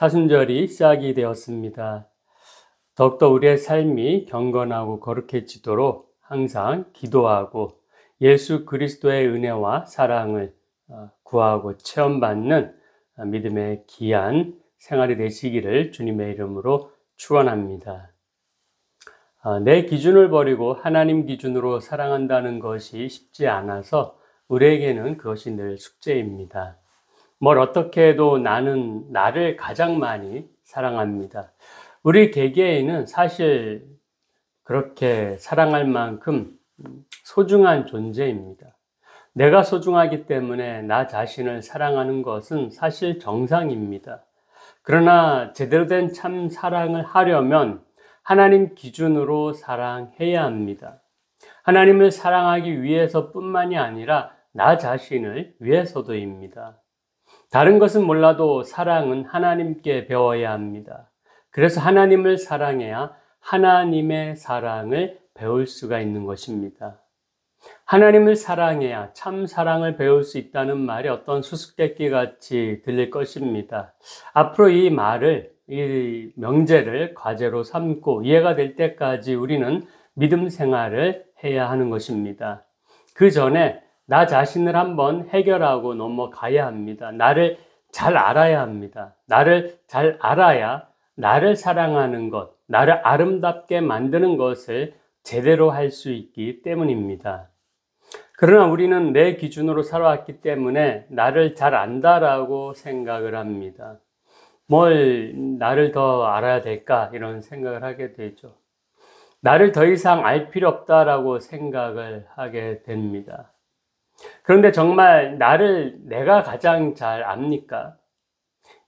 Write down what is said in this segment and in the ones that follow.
사순절이 시작이 되었습니다. 더욱더 우리의 삶이 경건하고 거룩해지도록 항상 기도하고 예수 그리스도의 은혜와 사랑을 구하고 체험받는 믿음의 귀한 생활이 되시기를 주님의 이름으로 축원합니다. 내 기준을 버리고 하나님 기준으로 사랑한다는 것이 쉽지 않아서 우리에게는 그것이 늘 숙제입니다. 뭘 어떻게 해도 나는 나를 가장 많이 사랑합니다. 우리 개개인은 사실 그렇게 사랑할 만큼 소중한 존재입니다. 내가 소중하기 때문에 나 자신을 사랑하는 것은 사실 정상입니다. 그러나 제대로 된 참 사랑을 하려면 하나님 기준으로 사랑해야 합니다. 하나님을 사랑하기 위해서뿐만이 아니라 나 자신을 위해서도입니다. 다른 것은 몰라도 사랑은 하나님께 배워야 합니다. 그래서 하나님을 사랑해야 하나님의 사랑을 배울 수가 있는 것입니다. 하나님을 사랑해야 참 사랑을 배울 수 있다는 말이 어떤 수수께끼 같이 들릴 것입니다. 앞으로 이 명제를 과제로 삼고 이해가 될 때까지 우리는 믿음 생활을 해야 하는 것입니다. 그 전에 나 자신을 한번 해결하고 넘어가야 합니다. 나를 잘 알아야 합니다. 나를 잘 알아야 나를 사랑하는 것, 나를 아름답게 만드는 것을 제대로 할 수 있기 때문입니다. 그러나 우리는 내 기준으로 살아왔기 때문에 나를 잘 안다라고 생각을 합니다. 뭘 나를 더 알아야 될까 이런 생각을 하게 되죠. 나를 더 이상 알 필요 없다라고 생각을 하게 됩니다. 그런데 정말 나를 내가 가장 잘 압니까?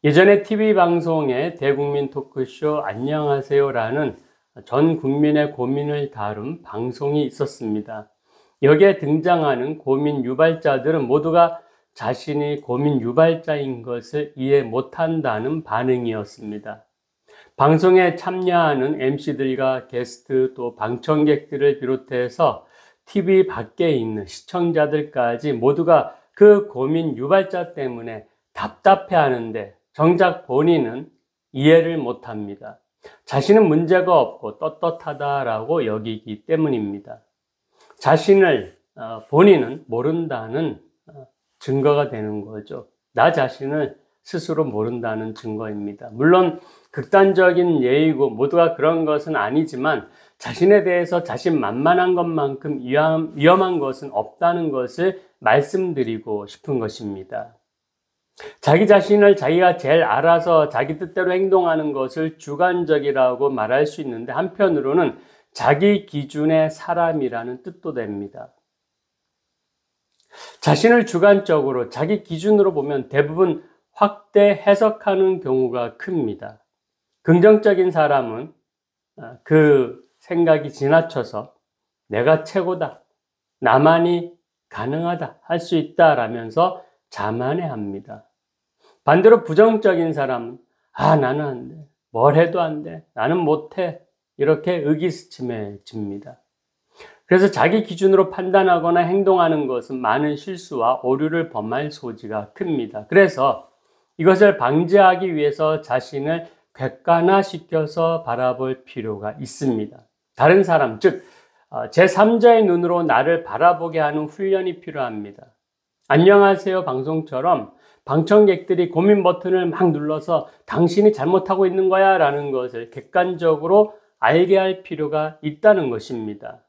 예전에 TV 방송에 대국민 토크쇼 안녕하세요라는 전 국민의 고민을 다룬 방송이 있었습니다. 여기에 등장하는 고민 유발자들은 모두가 자신이 고민 유발자인 것을 이해 못한다는 반응이었습니다. 방송에 참여하는 MC들과 게스트 또 방청객들을 비롯해서 TV 밖에 있는 시청자들까지 모두가 그 고민 유발자 때문에 답답해하는데 정작 본인은 이해를 못합니다. 자신은 문제가 없고 떳떳하다라고 여기기 때문입니다. 자신을 본인은 모른다는 증거가 되는 거죠. 나 자신을 스스로 모른다는 증거입니다. 물론 극단적인 예이고 모두가 그런 것은 아니지만 자신에 대해서 자신만만한 것만큼 위험한 것은 없다는 것을 말씀드리고 싶은 것입니다. 자기 자신을 자기가 제일 알아서 자기 뜻대로 행동하는 것을 주관적이라고 말할 수 있는데 한편으로는 자기 기준의 사람이라는 뜻도 됩니다. 자신을 주관적으로 자기 기준으로 보면 대부분 확대 해석하는 경우가 큽니다. 긍정적인 사람은 그 생각이 지나쳐서 내가 최고다, 나만이 가능하다, 할 수 있다라면서 자만해합니다. 반대로 부정적인 사람은 나는 안 돼, 뭘 해도 안 돼, 나는 못해 이렇게 의기소침해집니다. 그래서 자기 기준으로 판단하거나 행동하는 것은 많은 실수와 오류를 범할 소지가 큽니다. 그래서 이것을 방지하기 위해서 자신을 객관화시켜서 바라볼 필요가 있습니다. 다른 사람, 즉 제3자의 눈으로 나를 바라보게 하는 훈련이 필요합니다. 안녕하세요 방송처럼 방청객들이 고민 버튼을 막 눌러서 당신이 잘못하고 있는 거야 라는 것을 객관적으로 알게 할 필요가 있다는 것입니다.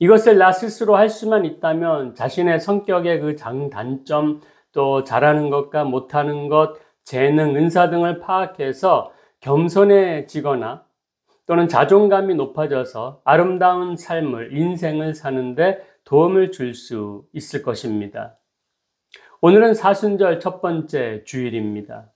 이것을 나 스스로 할 수만 있다면 자신의 성격의 그 장단점, 또 잘하는 것과 못하는 것, 재능, 은사 등을 파악해서 겸손해지거나 또는 자존감이 높아져서 아름다운 삶을, 인생을 사는데 도움을 줄 수 있을 것입니다. 오늘은 사순절 첫 번째 주일입니다.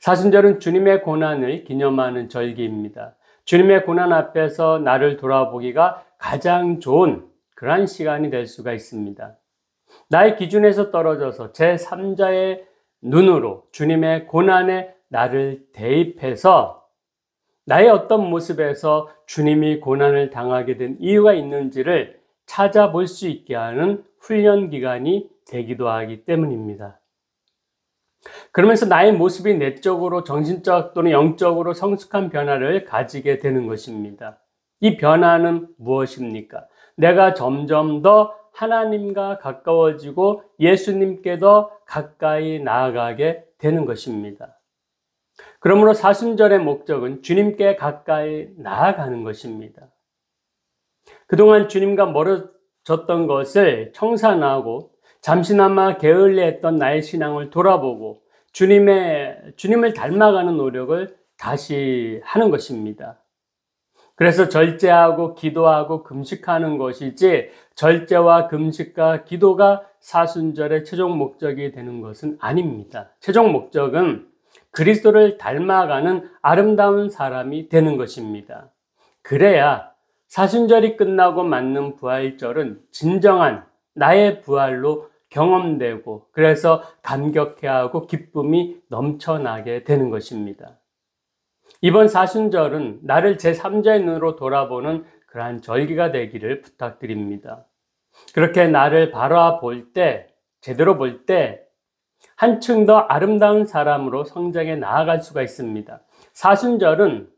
사순절은 주님의 고난을 기념하는 절기입니다. 주님의 고난 앞에서 나를 돌아보기가 가장 좋은 그러한 시간이 될 수가 있습니다. 나의 기준에서 떨어져서 제3자의 눈으로 주님의 고난에 나를 대입해서 나의 어떤 모습에서 주님이 고난을 당하게 된 이유가 있는지를 찾아볼 수 있게 하는 훈련 기간이 되기도 하기 때문입니다. 그러면서 나의 모습이 내적으로 정신적 또는 영적으로 성숙한 변화를 가지게 되는 것입니다. 이 변화는 무엇입니까? 내가 점점 더 하나님과 가까워지고 예수님께 더 가까이 나아가게 되는 것입니다. 그러므로 사순절의 목적은 주님께 가까이 나아가는 것입니다. 그동안 주님과 멀어졌던 것을 청산하고 잠시나마 게을리했던 나의 신앙을 돌아보고 주님을 닮아가는 노력을 다시 하는 것입니다. 그래서 절제하고 기도하고 금식하는 것이지 절제와 금식과 기도가 사순절의 최종 목적이 되는 것은 아닙니다. 최종 목적은 그리스도를 닮아가는 아름다운 사람이 되는 것입니다. 그래야 사순절이 끝나고 맞는 부활절은 진정한 나의 부활로 경험되고 그래서 감격해하고 기쁨이 넘쳐나게 되는 것입니다. 이번 사순절은 나를 제3자의 눈으로 돌아보는 그러한 절기가 되기를 부탁드립니다. 그렇게 나를 바라볼 때, 제대로 볼 때 한층 더 아름다운 사람으로 성장해 나아갈 수가 있습니다. 사순절은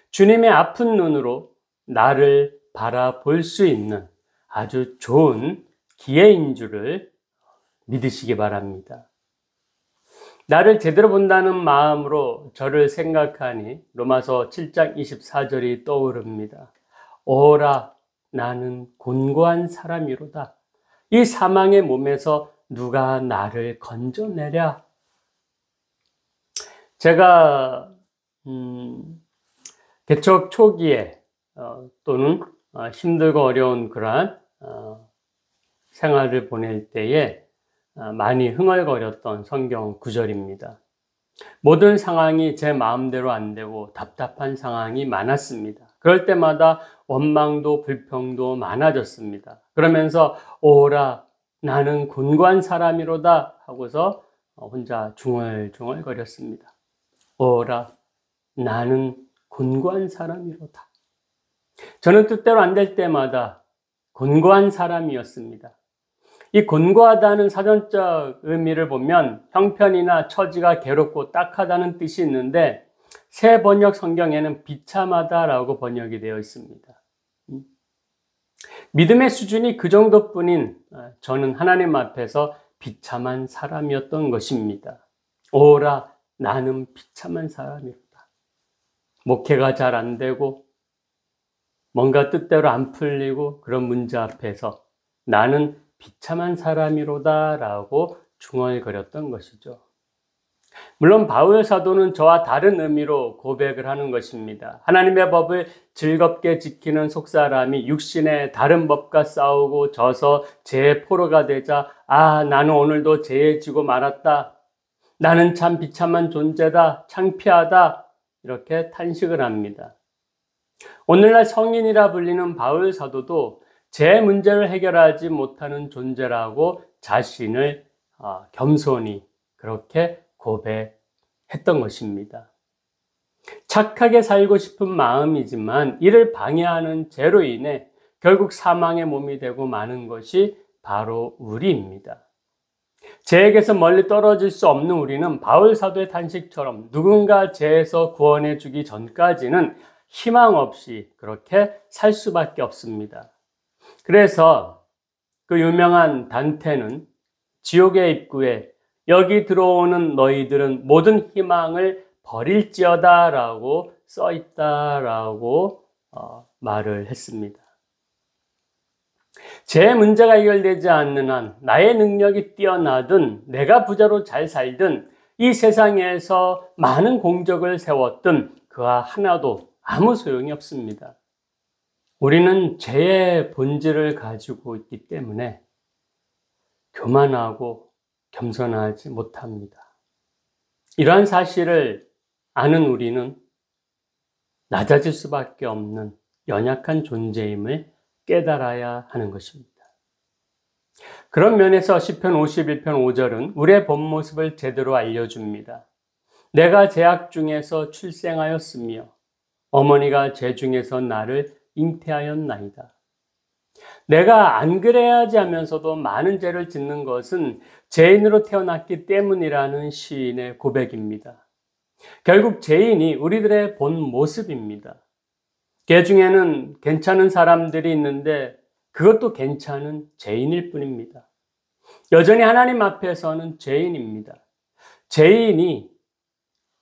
주님의 아픈 눈으로 나를 바라볼 수 있는 아주 좋은 기회인 줄을 믿으시기 바랍니다. 나를 제대로 본다는 마음으로 저를 생각하니 로마서 7장 24절이 떠오릅니다. 오라 나는 곤고한 사람이로다. 이 사망의 몸에서 누가 나를 건져내랴. 제가 개척 초기에 또는 힘들고 어려운 그러한 생활을 보낼 때에 많이 흥얼거렸던 성경 구절입니다. 모든 상황이 제 마음대로 안 되고 답답한 상황이 많았습니다. 그럴 때마다 원망도 불평도 많아졌습니다. 그러면서 오라 나는 곤고한 사람이로다 하고서 혼자 중얼중얼거렸습니다. 오라 나는 곤고한 사람이로다. 저는 뜻대로 안 될 때마다 곤고한 사람이었습니다. 이 곤고하다는 사전적 의미를 보면 형편이나 처지가 괴롭고 딱하다는 뜻이 있는데 새 번역 성경에는 비참하다라고 번역이 되어 있습니다. 믿음의 수준이 그 정도뿐인 저는 하나님 앞에서 비참한 사람이었던 것입니다. 오라 나는 비참한 사람이로다. 목회가 잘 안 되고 뭔가 뜻대로 안 풀리고 그런 문제 앞에서 나는 비참한 사람이로다 라고 중얼거렸던 것이죠. 물론 바울 사도는 저와 다른 의미로 고백을 하는 것입니다. 하나님의 법을 즐겁게 지키는 속사람이 육신의 다른 법과 싸우고 져서 죄의 포로가 되자 나는 오늘도 죄에 지고 말았다. 나는 참 비참한 존재다. 창피하다. 이렇게 탄식을 합니다. 오늘날 성인이라 불리는 바울 사도도 제 문제를 해결하지 못하는 존재라고 자신을 겸손히 그렇게 고백했던 것입니다. 착하게 살고 싶은 마음이지만 이를 방해하는 죄로 인해 결국 사망의 몸이 되고 마는 것이 바로 우리입니다. 죄에게서 멀리 떨어질 수 없는 우리는 바울 사도의 탄식처럼 누군가 죄에서 구원해 주기 전까지는 희망 없이 그렇게 살 수밖에 없습니다. 그래서 그 유명한 단테는 지옥의 입구에 여기 들어오는 너희들은 모든 희망을 버릴지어다 라고 써있다라고 말을 했습니다. 제 문제가 해결되지 않는 한 나의 능력이 뛰어나든 내가 부자로 잘 살든 이 세상에서 많은 공적을 세웠든 그와 하나도 아무 소용이 없습니다. 우리는 죄의 본질을 가지고 있기 때문에 교만하고 겸손하지 못합니다. 이러한 사실을 아는 우리는 낮아질 수밖에 없는 연약한 존재임을 깨달아야 하는 것입니다. 그런 면에서 시편 51편 5절은 우리의 본 모습을 제대로 알려줍니다. 내가 제약 중에서 출생하였으며 어머니가 제 중에서 나를 잉태하였나이다. 내가 안 그래야지 하면서도 많은 죄를 짓는 것은 죄인으로 태어났기 때문이라는 시인의 고백입니다. 결국 죄인이 우리들의 본 모습입니다. 그 중에는 괜찮은 사람들이 있는데 그것도 괜찮은 죄인일 뿐입니다. 여전히 하나님 앞에서는 죄인입니다. 죄인이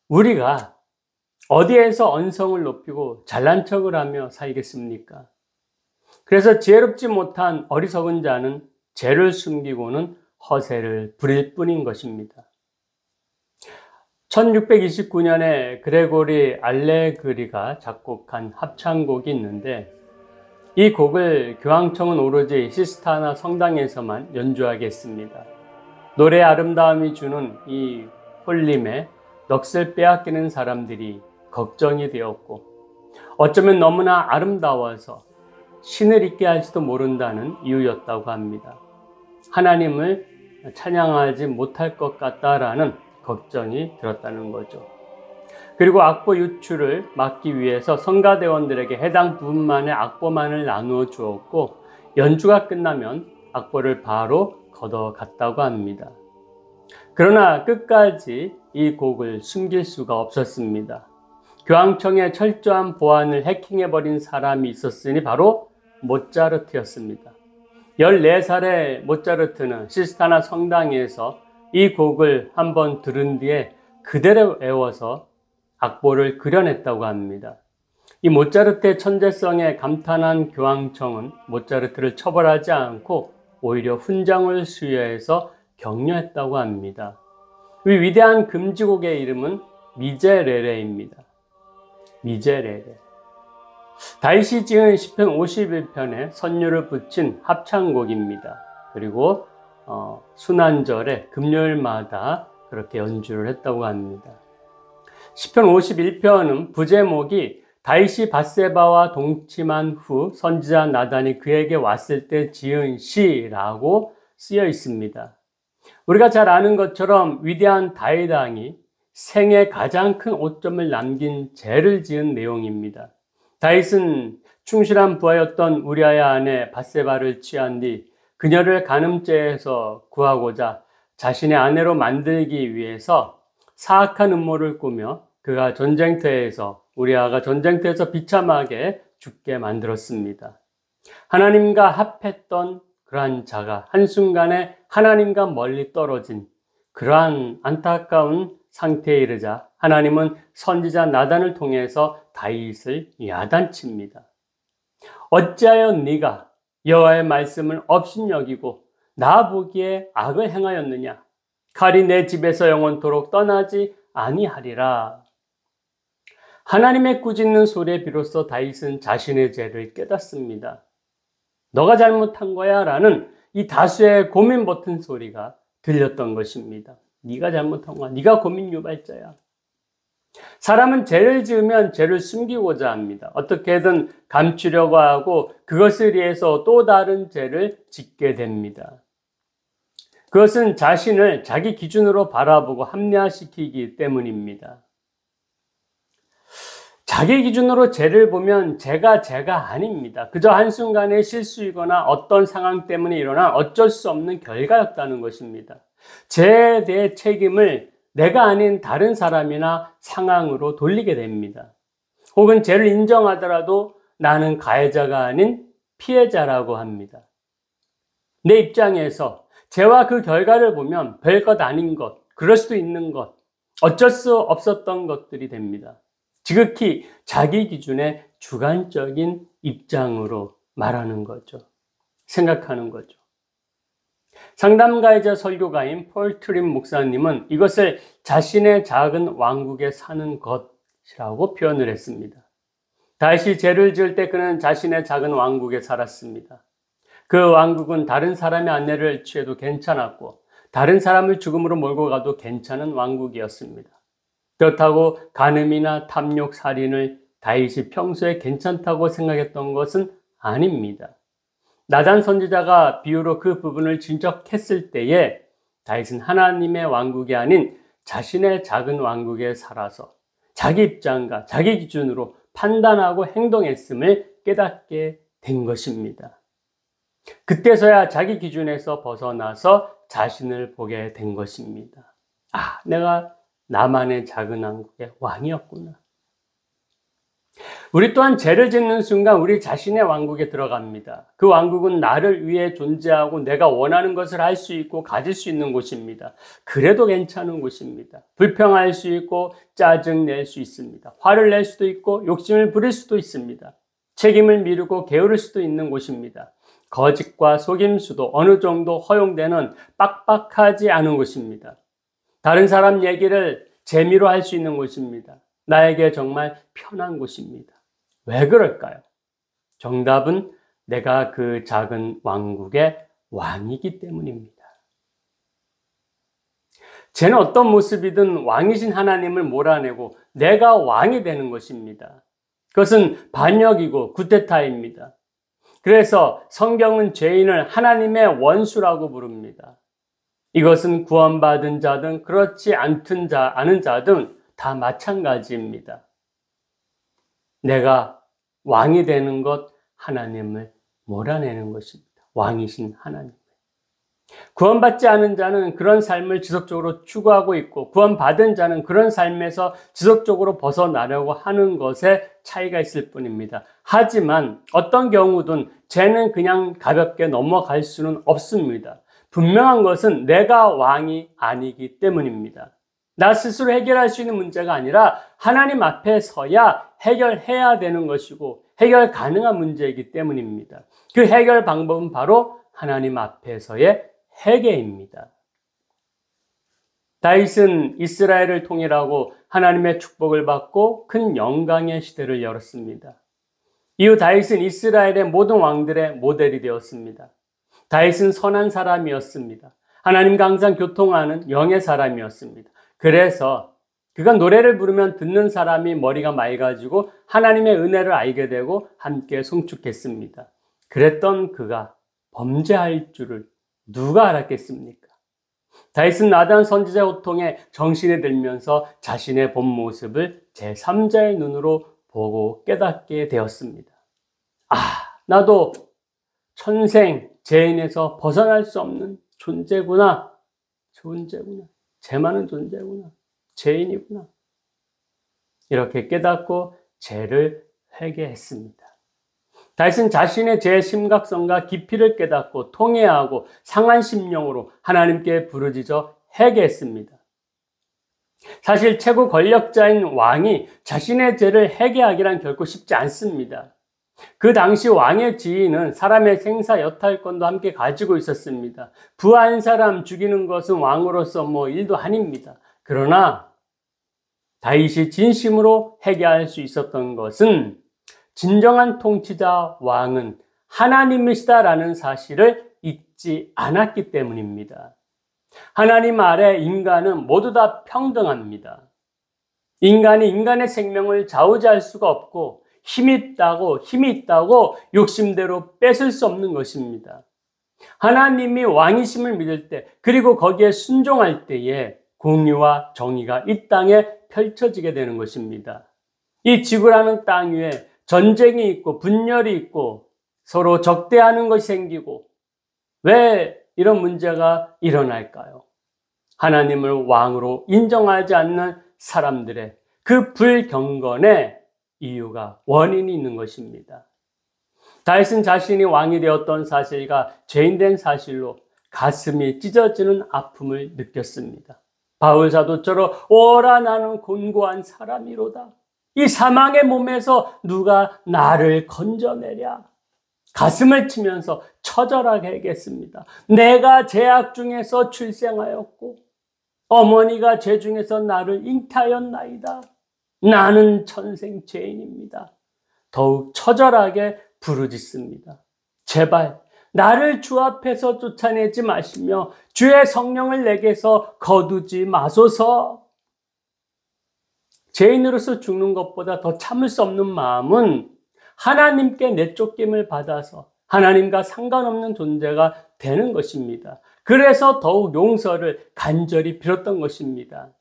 우리가 어디에서 언성을 높이고 잘난 척을 하며 살겠습니까? 그래서 지혜롭지 못한 어리석은 자는 죄를 숨기고는 허세를 부릴 뿐인 것입니다. 1629년에 그레고리 알레그리가 작곡한 합창곡이 있는데 이 곡을 교황청은 오로지 시스타나 성당에서만 연주하게 했습니다. 노래의 아름다움이 주는 이 홀림에 넋을 빼앗기는 사람들이 걱정이 되었고 어쩌면 너무나 아름다워서 신을 잊게 할지도 모른다는 이유였다고 합니다. 하나님을 찬양하지 못할 것 같다라는 걱정이 들었다는 거죠. 그리고 악보 유출을 막기 위해서 성가대원들에게 해당 부분만의 악보만을 나누어 주었고 연주가 끝나면 악보를 바로 걷어갔다고 합니다. 그러나 끝까지 이 곡을 숨길 수가 없었습니다. 교황청의 철저한 보안을 해킹해버린 사람이 있었으니 바로 모차르트였습니다. 14살의 모차르트는 시스타나 성당에서 이 곡을 한번 들은 뒤에 그대로 외워서 악보를 그려냈다고 합니다. 이 모차르트의 천재성에 감탄한 교황청은 모차르트를 처벌하지 않고 오히려 훈장을 수여해서 격려했다고 합니다. 이 위대한 금지곡의 이름은 미제레레입니다. 미제레레. 다윗이 지은 시편 51편에 선율을 붙인 합창곡입니다. 그리고 순환절에 금요일마다 그렇게 연주를 했다고 합니다. 시편 51편은 부제목이 다윗이 밧세바와 동침한 후 선지자 나단이 그에게 왔을 때 지은 시라고 쓰여 있습니다. 우리가 잘 아는 것처럼 위대한 다윗 왕이 생애 가장 큰 오점을 남긴 죄를 지은 내용입니다. 다윗은 충실한 부하였던 우리아의 아내 밧세바를 취한 뒤 그녀를 간음죄에서 구하고자 자신의 아내로 만들기 위해서 사악한 음모를 꾸며 그가 우리아가 전쟁터에서 비참하게 죽게 만들었습니다. 하나님과 합했던 그러한 자가 한순간에 하나님과 멀리 떨어진 그러한 안타까운 상태에 이르자 하나님은 선지자 나단을 통해서 다윗을 야단칩니다. 어찌하여 네가 여호와의 말씀을 업신여기고 나 보기에 악을 행하였느냐? 칼이 내 집에서 영원토록 떠나지 아니하리라. 하나님의 꾸짖는 소리에 비로소 다윗은 자신의 죄를 깨닫습니다. 너가 잘못한 거야 라는 이 다수의 고민 버튼 소리가 들렸던 것입니다. 네가 잘못한 거야. 네가 고민 유발자야. 사람은 죄를 지으면 죄를 숨기고자 합니다. 어떻게든 감추려고 하고 그것을 위해서 또 다른 죄를 짓게 됩니다. 그것은 자신을 자기 기준으로 바라보고 합리화시키기 때문입니다. 자기 기준으로 죄를 보면 죄가 아닙니다. 그저 한순간의 실수이거나 어떤 상황 때문에 일어난 어쩔 수 없는 결과였다는 것입니다. 죄에 대해 책임을 내가 아닌 다른 사람이나 상황으로 돌리게 됩니다. 혹은 죄를 인정하더라도 나는 가해자가 아닌 피해자라고 합니다. 내 입장에서 죄와 그 결과를 보면 별것 아닌 것, 그럴 수도 있는 것, 어쩔 수 없었던 것들이 됩니다. 지극히 자기 기준의 주관적인 입장으로 말하는 거죠. 생각하는 거죠. 상담가이자 설교가인 폴 트림 목사님은 이것을 자신의 작은 왕국에 사는 것이라고 표현을 했습니다. 다윗이 죄를 지을 때 그는 자신의 작은 왕국에 살았습니다. 그 왕국은 다른 사람의 아내를 취해도 괜찮았고 다른 사람을 죽음으로 몰고 가도 괜찮은 왕국이었습니다. 그렇다고 간음이나 탐욕, 살인을 다윗이 평소에 괜찮다고 생각했던 것은 아닙니다. 나단 선지자가 비유로 그 부분을 진척했을 때에 다윗은 하나님의 왕국이 아닌 자신의 작은 왕국에 살아서 자기 입장과 자기 기준으로 판단하고 행동했음을 깨닫게 된 것입니다. 그때서야 자기 기준에서 벗어나서 자신을 보게 된 것입니다. 아, 내가 나만의 작은 왕국의 왕이었구나. 우리 또한 죄를 짓는 순간 우리 자신의 왕국에 들어갑니다. 그 왕국은 나를 위해 존재하고 내가 원하는 것을 할 수 있고 가질 수 있는 곳입니다. 그래도 괜찮은 곳입니다. 불평할 수 있고 짜증 낼 수 있습니다. 화를 낼 수도 있고 욕심을 부릴 수도 있습니다. 책임을 미루고 게으를 수도 있는 곳입니다. 거짓과 속임수도 어느 정도 허용되는 빡빡하지 않은 곳입니다. 다른 사람 얘기를 재미로 할 수 있는 곳입니다. 나에게 정말 편한 곳입니다. 왜 그럴까요? 정답은 내가 그 작은 왕국의 왕이기 때문입니다. 죄는 어떤 모습이든 왕이신 하나님을 몰아내고 내가 왕이 되는 것입니다. 그것은 반역이고 쿠데타입니다. 그래서 성경은 죄인을 하나님의 원수라고 부릅니다. 이것은 구원받은 자든 그렇지 않은 자든 다 마찬가지입니다. 내가 왕이 되는 것, 하나님을 몰아내는 것입니다. 왕이신 하나님. 구원받지 않은 자는 그런 삶을 지속적으로 추구하고 있고, 구원받은 자는 그런 삶에서 지속적으로 벗어나려고 하는 것에 차이가 있을 뿐입니다. 하지만 어떤 경우든 죄는 그냥 가볍게 넘어갈 수는 없습니다. 분명한 것은 내가 왕이 아니기 때문입니다. 나 스스로 해결할 수 있는 문제가 아니라 하나님 앞에 서야 해결해야 되는 것이고 해결 가능한 문제이기 때문입니다. 그 해결 방법은 바로 하나님 앞에서의 회개입니다. 다윗은 이스라엘을 통일하고 하나님의 축복을 받고 큰 영광의 시대를 열었습니다. 이후 다윗은 이스라엘의 모든 왕들의 모델이 되었습니다. 다윗은 선한 사람이었습니다. 하나님과 항상 교통하는 영의 사람이었습니다. 그래서 그가 노래를 부르면 듣는 사람이 머리가 맑아지고 하나님의 은혜를 알게 되고 함께 송축했습니다. 그랬던 그가 범죄할 줄을 누가 알았겠습니까? 다윗은 나단 선지자의 호통에 정신이 들면서 자신의 본 모습을 제3자의 눈으로 보고 깨닫게 되었습니다. 아, 나도 천생 죄인에서 벗어날 수 없는 존재구나. 죄 많은 존재구나. 죄인이구나. 이렇게 깨닫고 죄를 회개했습니다. 다윗은 자신의 죄의 심각성과 깊이를 깨닫고 통회하고 상한 심령으로 하나님께 부르짖어 회개했습니다. 사실 최고 권력자인 왕이 자신의 죄를 회개하기란 결코 쉽지 않습니다. 그 당시 왕의 지위는 사람의 생사 여탈권도 함께 가지고 있었습니다. 부한 사람 죽이는 것은 왕으로서 일도 아닙니다. 그러나 다윗이 진심으로 회개할 수 있었던 것은 진정한 통치자 왕은 하나님이시다라는 사실을 잊지 않았기 때문입니다. 하나님 아래 인간은 모두 다 평등합니다. 인간이 인간의 생명을 좌우지할 수가 없고 힘이 있다고 욕심대로 뺏을 수 없는 것입니다. 하나님이 왕이심을 믿을 때 그리고 거기에 순종할 때에 공의와 정의가 이 땅에 펼쳐지게 되는 것입니다. 이 지구라는 땅 위에 전쟁이 있고 분열이 있고 서로 적대하는 것이 생기고 왜 이런 문제가 일어날까요? 하나님을 왕으로 인정하지 않는 사람들의 그 불경건의 이유가 원인이 있는 것입니다. 다윗은 자신이 왕이 되었던 사실과 죄인된 사실로 가슴이 찢어지는 아픔을 느꼈습니다. 바울 사도처럼 오라 나는 곤고한 사람이로다. 이 사망의 몸에서 누가 나를 건져내랴. 가슴을 치면서 처절하게 얘기했습니다. 내가 죄악 중에서 출생하였고 어머니가 죄 중에서 나를 잉태하였나이다. 나는 천생 죄인입니다. 더욱 처절하게 부르짖습니다. 제발 나를 주 앞에서 쫓아내지 마시며 주의 성령을 내게서 거두지 마소서. 죄인으로서 죽는 것보다 더 참을 수 없는 마음은 하나님께 내쫓김을 받아서 하나님과 상관없는 존재가 되는 것입니다. 그래서 더욱 용서를 간절히 빌었던 것입니다.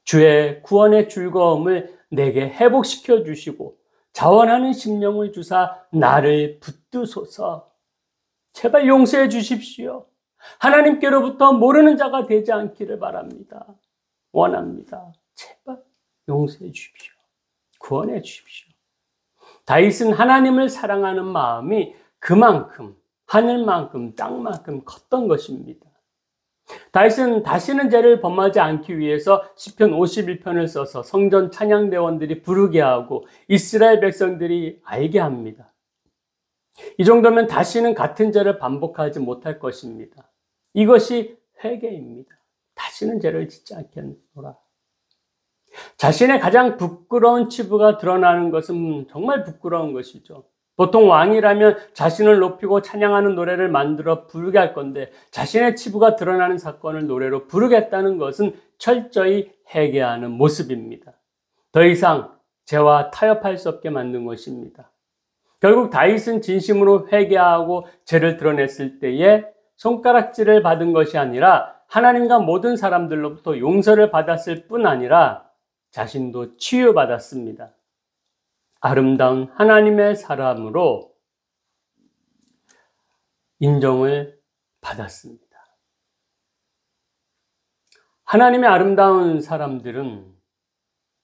주의 구원의 즐거움을 내게 회복시켜 주시고 자원하는 심령을 주사 나를 붙드소서. 제발 용서해 주십시오. 하나님께로부터 모르는 자가 되지 않기를 바랍니다. 원합니다. 제발 용서해 주십시오. 구원해 주십시오. 다윗은 하나님을 사랑하는 마음이 그만큼 하늘만큼 땅만큼 컸던 것입니다. 다윗은 다시는 죄를 범하지 않기 위해서 시편 51편을 써서 성전 찬양대원들이 부르게 하고 이스라엘 백성들이 알게 합니다. 이 정도면 다시는 같은 죄를 반복하지 못할 것입니다. 이것이 회개입니다. 다시는 죄를 짓지 않겠노라. 자신의 가장 부끄러운 치부가 드러나는 것은 정말 부끄러운 것이죠. 보통 왕이라면 자신을 높이고 찬양하는 노래를 만들어 부르게 할 건데 자신의 치부가 드러나는 사건을 노래로 부르겠다는 것은 철저히 회개하는 모습입니다. 더 이상 죄와 타협할 수 없게 만든 것입니다. 결국 다윗은 진심으로 회개하고 죄를 드러냈을 때에 손가락질을 받은 것이 아니라 하나님과 모든 사람들로부터 용서를 받았을 뿐 아니라 자신도 치유받았습니다. 아름다운 하나님의 사람으로 인정을 받았습니다. 하나님의 아름다운 사람들은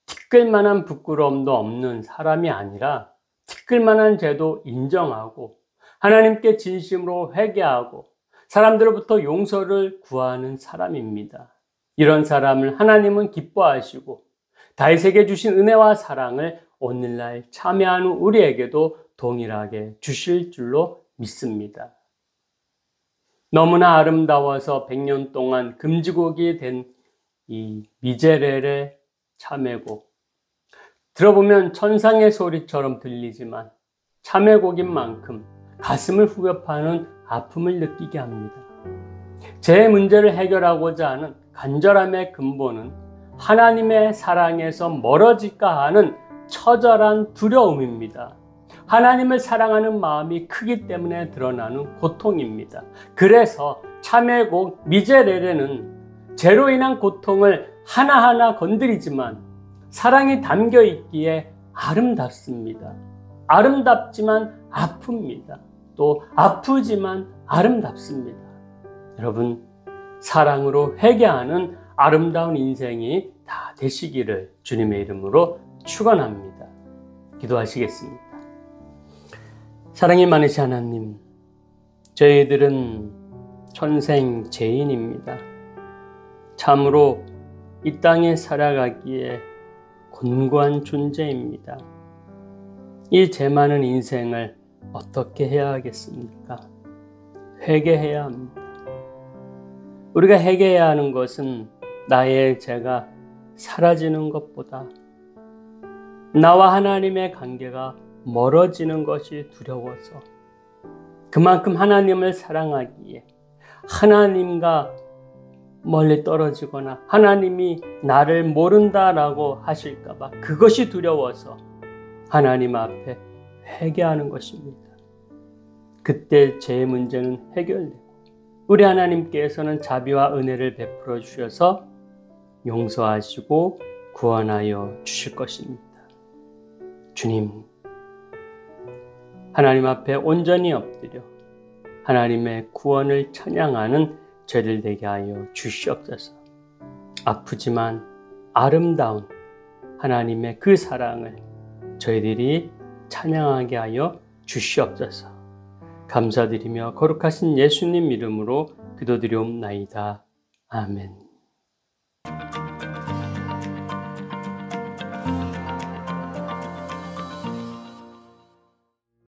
티끌만한 부끄러움도 없는 사람이 아니라 티끌만한 죄도 인정하고 하나님께 진심으로 회개하고 사람들로부터 용서를 구하는 사람입니다. 이런 사람을 하나님은 기뻐하시고 다윗에게 주신 은혜와 사랑을 오늘날 참여하는 우리에게도 동일하게 주실 줄로 믿습니다. 너무나 아름다워서 100년 동안 금지곡이 된 이 미제렐의 참회곡. 들어보면 천상의 소리처럼 들리지만 참회곡인 만큼 가슴을 후벼 파는 아픔을 느끼게 합니다. 제 문제를 해결하고자 하는 간절함의 근본은 하나님의 사랑에서 멀어질까 하는 처절한 두려움입니다. 하나님을 사랑하는 마음이 크기 때문에 드러나는 고통입니다. 그래서 참회곡 미제렐에는 죄로 인한 고통을 하나하나 건드리지만 사랑이 담겨 있기에 아름답습니다. 아름답지만 아픕니다. 또 아프지만 아름답습니다. 여러분, 사랑으로 회개하는 아름다운 인생이 다 되시기를 주님의 이름으로 축원합니다. 기도하시겠습니다. 사랑이 많으신 하나님, 저희들은 천생 죄인입니다. 참으로 이 땅에 살아가기에 곤고한 존재입니다. 이 죄 많은 인생을 어떻게 해야 하겠습니까? 회개해야 합니다. 우리가 회개해야 하는 것은 나의 죄가 사라지는 것보다 나와 하나님의 관계가 멀어지는 것이 두려워서 그만큼 하나님을 사랑하기에 하나님과 멀리 떨어지거나 하나님이 나를 모른다라고 하실까봐 그것이 두려워서 하나님 앞에 회개하는 것입니다. 그때 죄의 문제는 해결되고 우리 하나님께서는 자비와 은혜를 베풀어 주셔서 용서하시고 구원하여 주실 것입니다. 주님, 하나님 앞에 온전히 엎드려 하나님의 구원을 찬양하는 죄를 되게 하여 주시옵소서. 아프지만 아름다운 하나님의 그 사랑을 저희들이 찬양하게 하여 주시옵소서. 감사드리며 거룩하신 예수님 이름으로 기도드리옵나이다. 아멘.